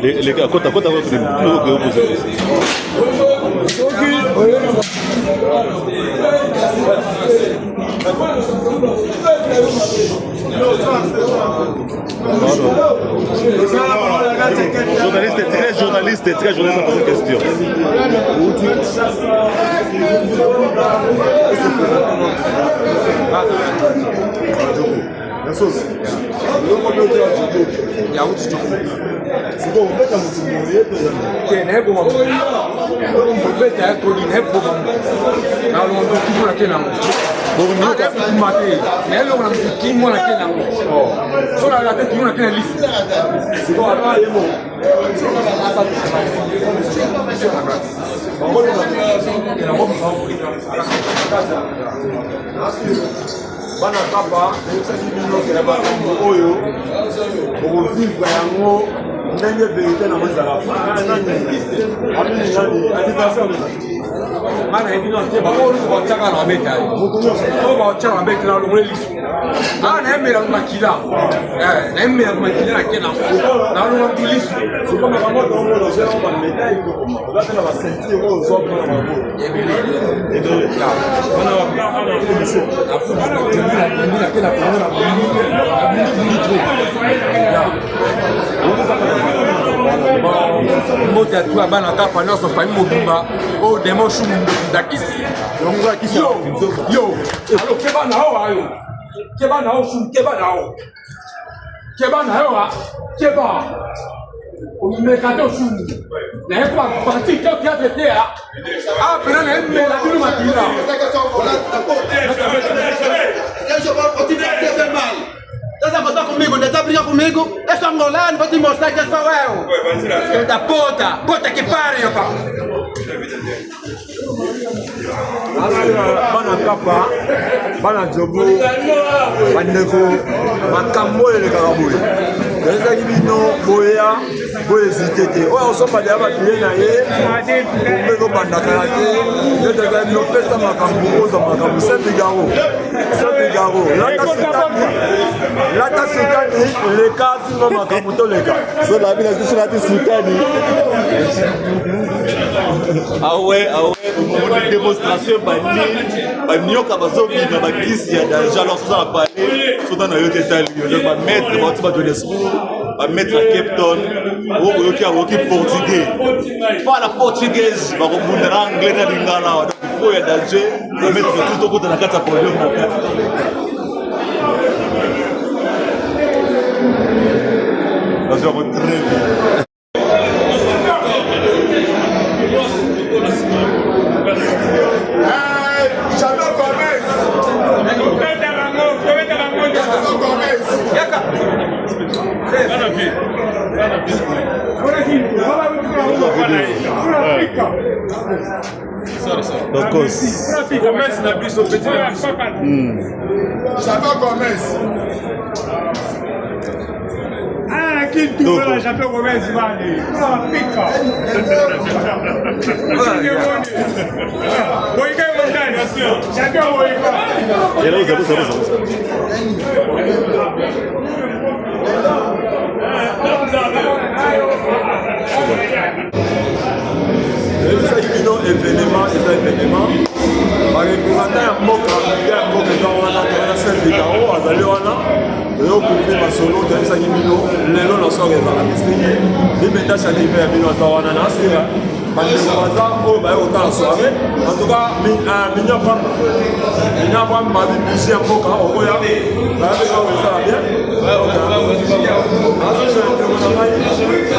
Les gars, quand vous avez journaliste, très journaliste à poser question. Bana kapa, c'est bino que la bakambo oyo, pour vivre yango, ndenge vérité na mozala. Anniversaire mana ebino te ba o ko tsaka na beta o ba tsaka beta na lo lisu ana emela makila na emela makila na kena na lo lisu c'est comme la mode on le gère on va le médaille on va faire la sentir au zo na mabo et donc là on a commission la foule la kena moto ya tuya bana kapa nyonso famille mobimba oyo demo shumundu dakisi yo alo keba na o ayo keba na o shum keba na o keba o mekato shum na ekwa parti to théâtre théâtre ah pena na emme la bino makila Sasa basta comigo, ndio briga comigo. Essa angolano vai te mostrar que é só eu. Ele da puta que pariu, pá. Bana kapa, bana jogo, bandeko, makambo le karaboui. Eza kibino boya, boye zitete. Oya osopa dia ba bilena ye, ko banda karate. Yo de ga no pesa makambo oza makambo Saint-Figaro. Lata sukani le kasi no makambo to le ka. So la bila sukani sukani. Ah ouais, une démonstration banioka bazobina bakisi ya danger alors ça va parler souvent na yo détail donc va mettre de l'esprit va mettre à Cape Town oki portugais pas la portugaise va rebondir anglais na lingala donc il faut ya danger va mettre tout au côté na kata podium na kata ça va très bien. Événement, par représentant ya mboka wana Saint-Figaro azali wana oyo kokufa solo toyebisaki bino lelo na soka ezala mistiki libenda chanive ya bino aza wana na asira bandeko baza oyo baye kotala soare en tout cas minyapam babi bisi ya mboka okoya bayabeka oyo ezala bien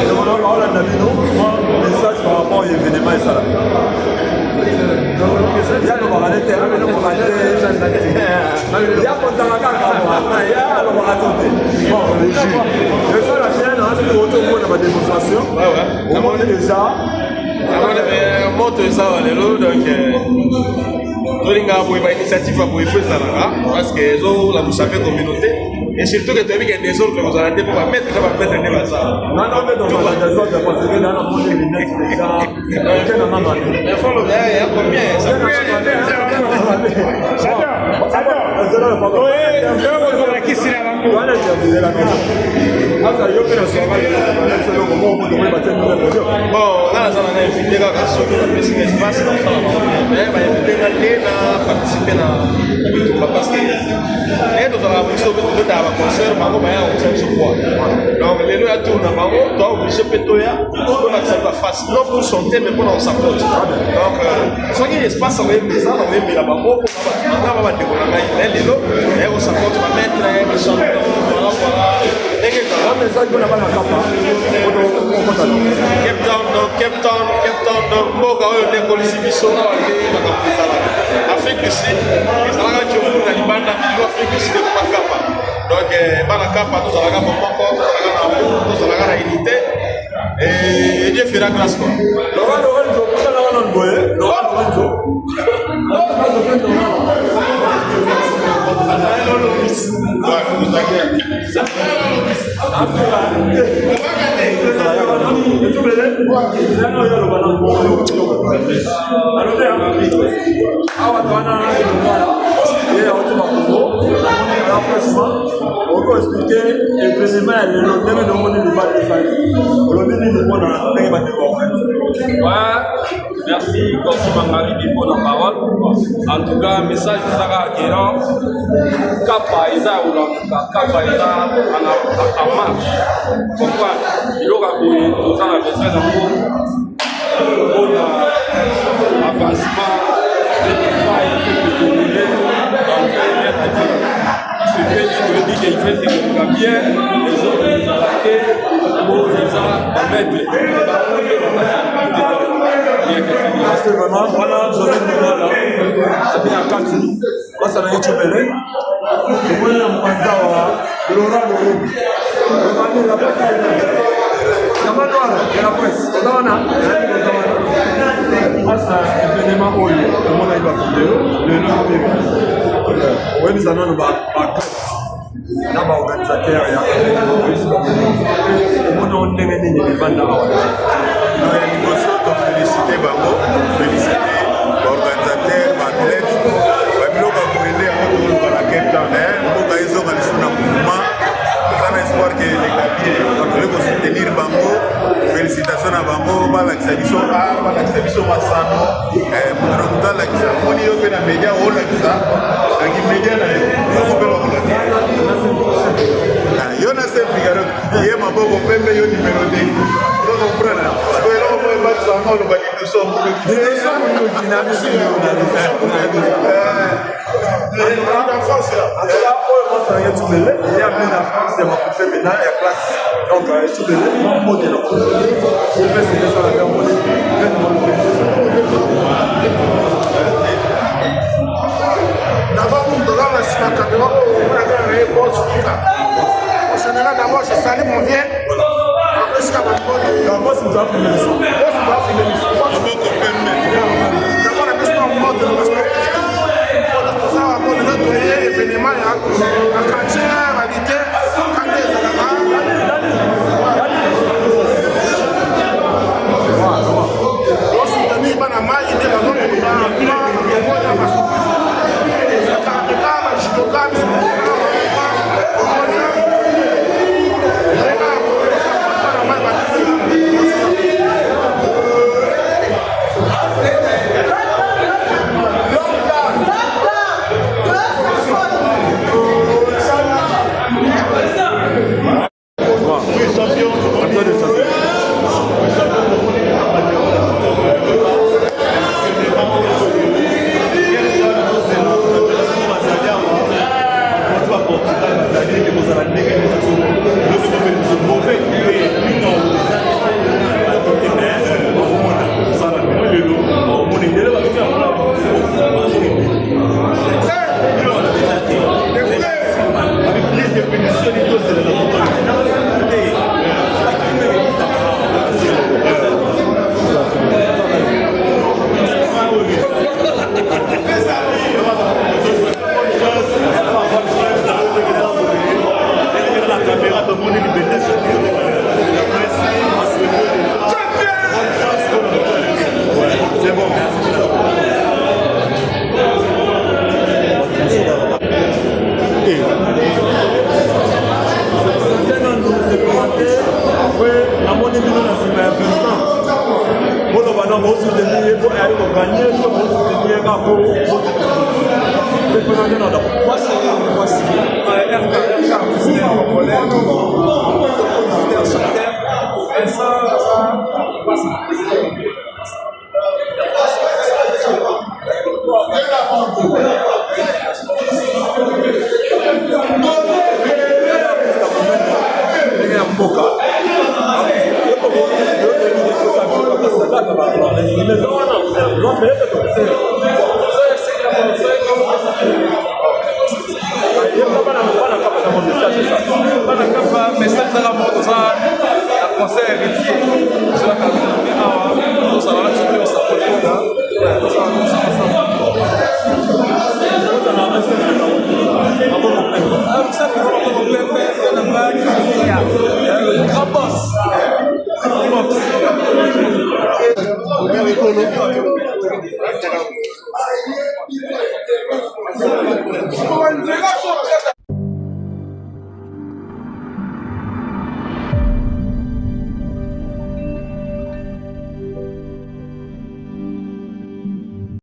asona baolanda bino message par rapport à événement ezala parce que la communauté et surtout que tu as vu qu'il y a des autres que vous allez pour mettre des bazar. Non, mais dans la zone de procéder dans la montée des lunettes déjà. Il y a combien ça non pour chanter mais pour sa porte. Donc ce qui espace on va mettre là bas pour on va décoller là les lots et on s'apporte va mettre les chanteurs voilà et que ça on message qu'on a pas la capa Cape Town donc boka on décolle ici biso na Afrique du Sud ils ont la journée na libanda Afrique du Sud pas capa donc bana capa nous allons nous allons la unité et Dieu fera grâce quoi. Merci, Corsi Mangari, pour la parole. En tout cas, message de Sarah Guérin, Kapa Isa ou Kapa Isa en marche. Pourquoi il aura couru tout ça, la besoin d'amour pour l'avancement de travail que vous voulez dans le pays. Je dis qu'il fait des bien, les autres nous attaquer pour les mettre. C'est vraiment, voilà, je vais nous voir là. C'est bien à Kati. Moi, ça n'a rien de belé. Le moyen de Panzawa, de Laurent Lorou. Le moyen de la bataille. La manoire de la presse. On a grâce à l'événement où le monde a eu la vidéo, le nom de oui, nous allons nous battre. Là, organisateur, il y a un monde où on est venu de Banda. Féliciter Bango, féliciter l'organisateur, l'athlète, Babiloko a commandé à la Cape Town, pour qu'ils aient un mouvement, un espoir que les capiers vont soutenir Bango. Félicitations à Bango, l'exhibition A, l'exhibition Massano, pour le coup, l'exhibition, on y a eu des médias, on l'a dit ça, les médias, il y a un seul Figaro, il y a un peu de numéro 2. Vous comprenez? D'abord, je salue mon vieux. Moi, c'est déjà fini. D'abord, la question en mode de l'événement, la quartier, la vité, allez gagner, vous soutenir pour Moi, c'est RK artiste congolais, compositeur, chanteur. Et ça, message de la mort dans un concert héritier. C'est la qualité. Nous allons la tuer au sapin. Ça fait longtemps qu'on peut faire la blague. Grand boss. Grand boss.